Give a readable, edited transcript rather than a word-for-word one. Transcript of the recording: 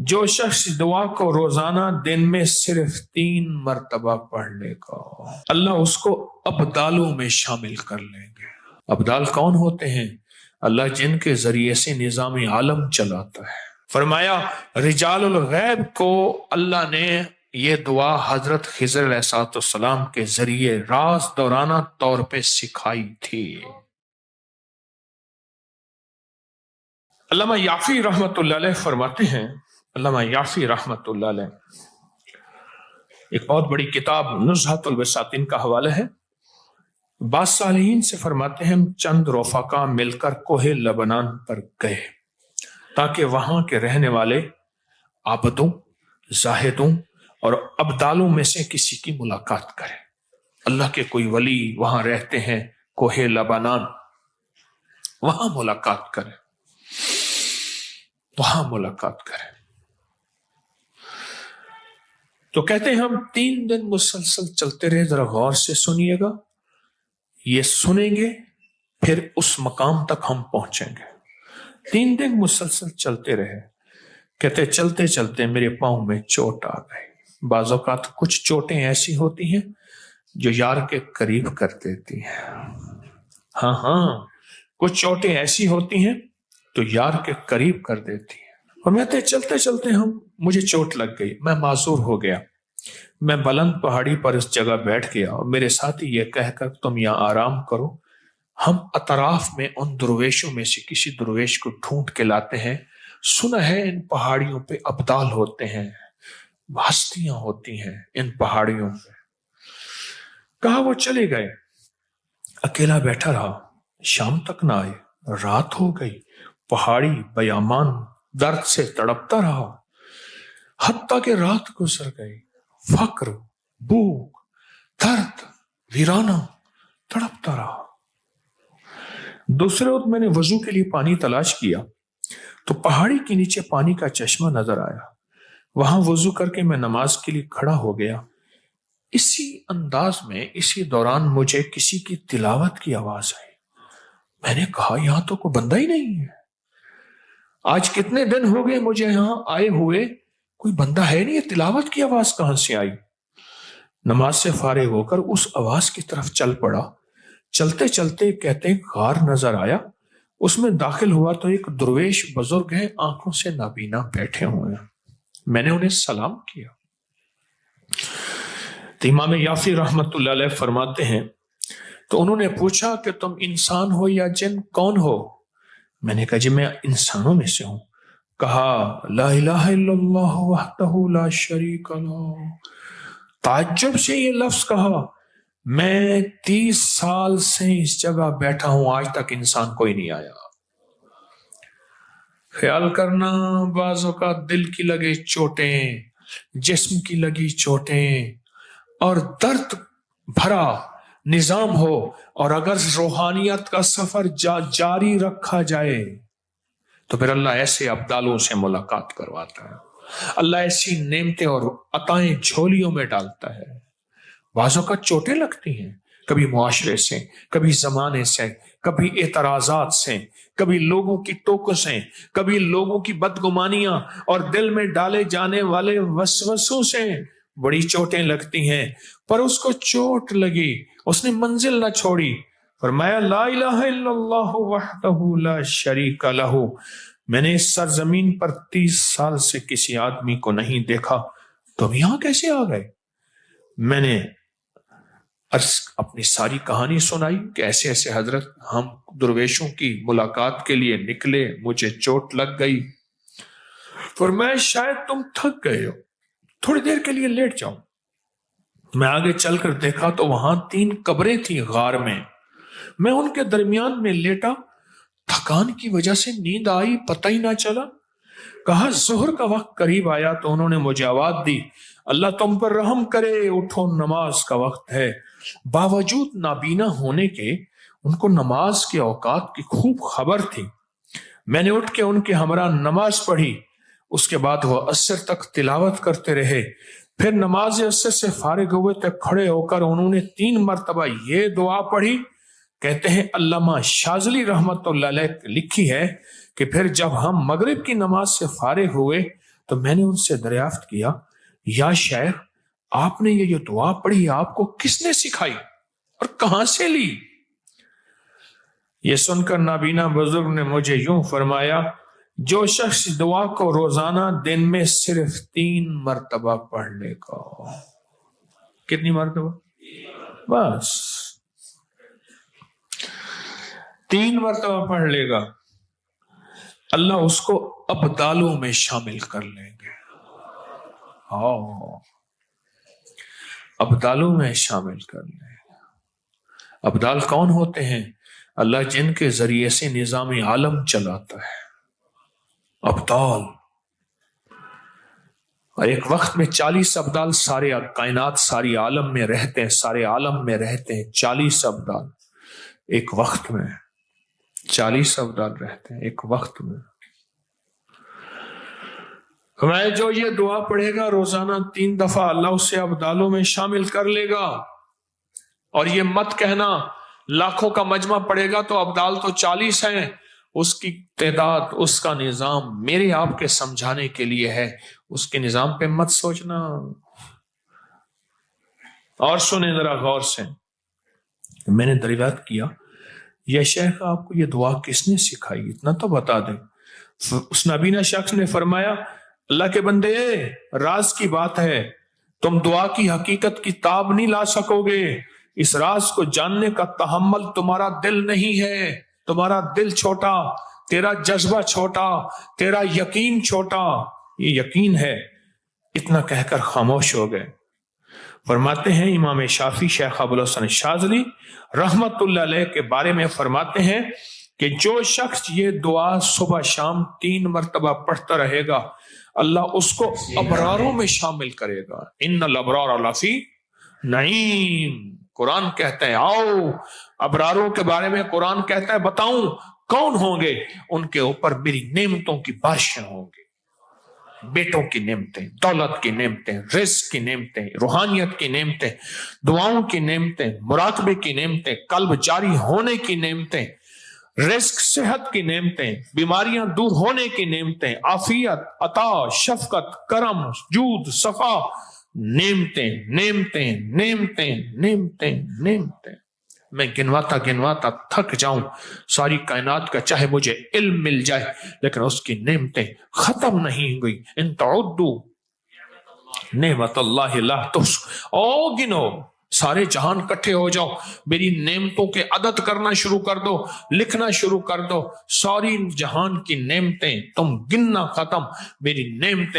جو شخص دعا کو روزانہ دن میں صرف 3 مرتبہ پڑھ لے گا اللہ اس کو ابدالوں میں شامل کر لیں گے۔ ابدال کون ہوتے ہیں؟ اللہ جن کے ذریعے سے نظام عالم چلاتا ہے۔ فرمایا رجال الغیب کو اللہ نے یہ دعا حضرت خضر علیہ السلام کے ذریعے راز دورانہ طور پہ سکھائی تھی۔ علامہ یافی رحمت اللہ علیہ فرماتے ہیں، علامہ یافی رحمت اللہ علیہ ایک بہت بڑی کتاب نزہۃ البساطین کا حوالہ ہے، بعض صالحین سے فرماتے ہیں ہم چند رفقا مل کر کوہ لبنان پر گئے تاکہ وہاں کے رہنے والے عابدوں، زاہدوں اور ابدالوں میں سے کسی کی ملاقات کریں۔ اللہ کے کوئی ولی وہاں رہتے ہیں کوہ لبنان، وہاں ملاقات کریں، وہاں ملاقات کریں۔ تو کہتے ہیں ہم 3 دن مسلسل چلتے رہے، ذرا غور سے سنیے گا، یہ سنیں گے پھر اس مقام تک ہم پہنچیں گے۔ 3 دن مسلسل چلتے رہے، کہتے چلتے چلتے میرے پاؤں میں چوٹ آ گئی۔ بعض اوقات کچھ چوٹیں ایسی ہوتی ہیں جو یار کے قریب کر دیتی ہیں، ہاں کچھ چوٹیں ایسی ہوتی ہیں تو یار کے قریب کر دیتی ہیں۔ اور میں چلتے چلتے مجھے چوٹ لگ گئی، میں معذور ہو گیا، میں بلند پہاڑی پر اس جگہ بیٹھ گیا اور میرے ساتھی یہ کہہ کر تم یہاں آرام کرو، ہم اطراف میں ان درویشوں میں سے کسی درویش کو ڈھونڈ کے لاتے ہیں، سنا ہے ان پہاڑیوں پہ ابدال ہوتے ہیں، ہستیاں ہوتی ہیں ان پہاڑیوں پہ۔ کہا وہ چلے گئے، اکیلا بیٹھا رہا، شام تک نہ آئے، رات ہو گئی، پہاڑی بیامان درد سے تڑپتا رہا، حتیٰ کہ رات گزر گئی، فقر، بھوک، درد، ویرانہ تڑپتا رہا۔ دوسرے وقت میں نے وضو کے لیے پانی تلاش کیا تو پہاڑی کے نیچے پانی کا چشمہ نظر آیا، وہاں وضو کر کے میں نماز کے لیے کھڑا ہو گیا۔ اسی انداز میں اسی دوران مجھے کسی کی تلاوت کی آواز آئی۔ میں نے کہا یہاں تو کوئی بندہ ہی نہیں ہے، آج کتنے دن ہو گئے مجھے یہاں آئے ہوئے، کوئی بندہ ہے نہیں، یہ تلاوت کی آواز کہاں سے آئی؟ نماز سے فارغ ہو کر اس آواز کی طرف چل پڑا، چلتے چلتے کہتے غار نظر آیا، اس میں داخل ہوا تو ایک درویش بزرگ ہیں، آنکھوں سے نابینا بیٹھے ہوئے ہیں۔ میں نے انہیں سلام کیا تو امام یافی رحمت اللہ علیہ فرماتے ہیں تو انہوں نے پوچھا کہ تم انسان ہو یا جن، کون ہو؟ میں نے کہا جی میں انسانوں میں سے ہوں۔ کہا لا الہ الا اللہ وحدہ لا شریک لہ۔ تعجب سے یہ لفظ کہا، میں 30 سال سے اس جگہ بیٹھا ہوں، آج تک انسان کوئی نہیں آیا۔ خیال کرنا بعض اوقات دل کی لگے چوٹیں، جسم کی لگی چوٹیں اور درد بھرا نظام ہو، اور اگر روحانیت کا سفر جاری رکھا جائے تو پھر اللہ ایسے ابدالوں سے ملاقات کرواتا ہے، اللہ ایسی نعمتیں اور عطائیں جھولیوں میں ڈالتا ہے۔ بعضوں کا چوٹیں لگتی ہیں، کبھی معاشرے سے، کبھی زمانے سے، کبھی اعتراضات سے، کبھی لوگوں کی ٹوکوں سے، کبھی لوگوں کی بدگمانیاں اور دل میں ڈالے جانے والے وسوسوں سے بڑی چوٹیں لگتی ہیں، پر اس کو چوٹ لگی، اس نے منزل نہ چھوڑی، فرمایا لا الہ الا اللہ وحدہ لا شریک لہ۔ میں نے اس سرزمین پر 30 سال سے کسی آدمی کو نہیں دیکھا، تم یہاں کیسے آ گئے؟ میں نے اپنی ساری کہانی سنائی کہ ایسے ایسے حضرت ہم درویشوں کی ملاقات کے لیے نکلے، مجھے چوٹ لگ گئی، فرمایا شاید تم تھک گئے ہو، تھوڑی دیر کے لیے لیٹ جاؤ۔ میں آگے چل کر دیکھا تو وہاں 3 قبریں تھیں غار میں، میں ان کے درمیان میں لیٹا، تھکان کی وجہ سے نیند آئی، پتہ ہی نہ چلا۔ کہا ظہر کا وقت قریب آیا تو انہوں نے مجھے آواز دی، اللہ تم پر رحم کرے، اٹھو نماز کا وقت ہے۔ باوجود نابینا ہونے کے ان کو نماز کے اوقات کی خوب خبر تھی۔ میں نے اٹھ کے ان کے ہمراہ نماز پڑھی، اس کے بعد وہ عصر تک تلاوت کرتے رہے، پھر نماز عصر سے فارغ ہوئے تک کھڑے ہو کر انہوں نے 3 مرتبہ یہ دعا پڑھی۔ کہتے ہیں علامہ شاذلی رحمت اللہ علیہ لکھی ہے کہ پھر جب ہم مغرب کی نماز سے فارغ ہوئے تو میں نے ان سے دریافت کیا یا شیخ آپ نے یہ جو دعا پڑھی آپ کو کس نے سکھائی اور کہاں سے لی؟ یہ سن کر نابینا بزرگ نے مجھے یوں فرمایا جو شخص دعا کو روزانہ دن میں صرف 3 مرتبہ پڑھ لے گا. کتنی مرتبہ؟ بس 3 مرتبہ پڑھ لے گا اللہ اس کو ابدالوں میں شامل کر لیں گے. ابدالوں میں شامل کر لیں گے. ابدال کون ہوتے ہیں؟ اللہ جن کے ذریعے سے نظام عالم چلاتا ہے. ابدال. اور ایک وقت میں 40 ابدال سارے کائنات ساری عالم میں رہتے ہیں، سارے عالم میں رہتے ہیں. 40 ابدال ایک وقت میں، 40 ابدال رہتے ہیں ایک وقت میں. میں جو یہ دعا پڑھے گا روزانہ 3 دفعہ اللہ اسے ابدالوں میں شامل کر لے گا. اور یہ مت کہنا لاکھوں کا مجمع پڑے گا تو ابدال تو 40 ہیں، اس کی تعداد، اس کا نظام میرے آپ کے سمجھانے کے لیے ہے. اس کے نظام پہ مت سوچنا. اور سنیں ذرا غور سے. میں نے دریافت کیا یا شیخ آپ کو یہ دعا کس نے سکھائی؟ اتنا تو بتا دیں. اس نابینا شخص نے فرمایا اللہ کے بندے راز کی بات ہے، تم دعا کی حقیقت کی تاب نہیں لا سکو گے. اس راز کو جاننے کا تحمل تمہارا دل نہیں ہے. تمہارا دل چھوٹا، تیرا جذبہ چھوٹا، تیرا یقین چھوٹا. یہ یقین ہے. اتنا کہہ کر خاموش ہو گئے. فرماتے ہیں امام شافعی شیخ ابوالحسن شاذلی رحمت اللہ علیہ کے بارے میں فرماتے ہیں کہ جو شخص یہ دعا صبح شام 3 مرتبہ پڑھتا رہے گا اللہ اس کو ابراروں میں شامل کرے گا. ان الابرار لفی نعیم. قرآن کہتا ہے آؤ ابراروں کے بارے میں قرآن کہتا ہے بتاؤں کون ہوں گے؟ ان کے اوپر میری نعمتوں کی بارشیں ہوں گی. بیٹوں کی نعمتیں، دولت کی نعمتیں، رزق کی نعمتیں، روحانیت کی نعمتیں، دعاؤں کی نعمتیں، مراقبے کی نعمتیں، قلب جاری ہونے کی نعمتیں، رزق صحت کی نعمتیں، بیماریاں دور ہونے کی نعمتیں، عافیت، عطا، شفقت، کرم، جود، صفا، نعمتیں نعمتیں نعمتیں نعمتیں نعمتیں. میں گنواتا گنواتا تھک جاؤں ساری کائنات کا، چاہے مجھے علم مل جائے لیکن اس کی نعمتیں ختم نہیں ہوئی. ان تعدوا نعمت اللہ لا تحصوها. او گنو، سارے جہان کٹھے ہو جاؤ، میری نعمتوں کے عدد کرنا شروع کر دو، لکھنا شروع کر دو. ساری جہان کی نعمتیں تم گننا ختم، میری نعمتیں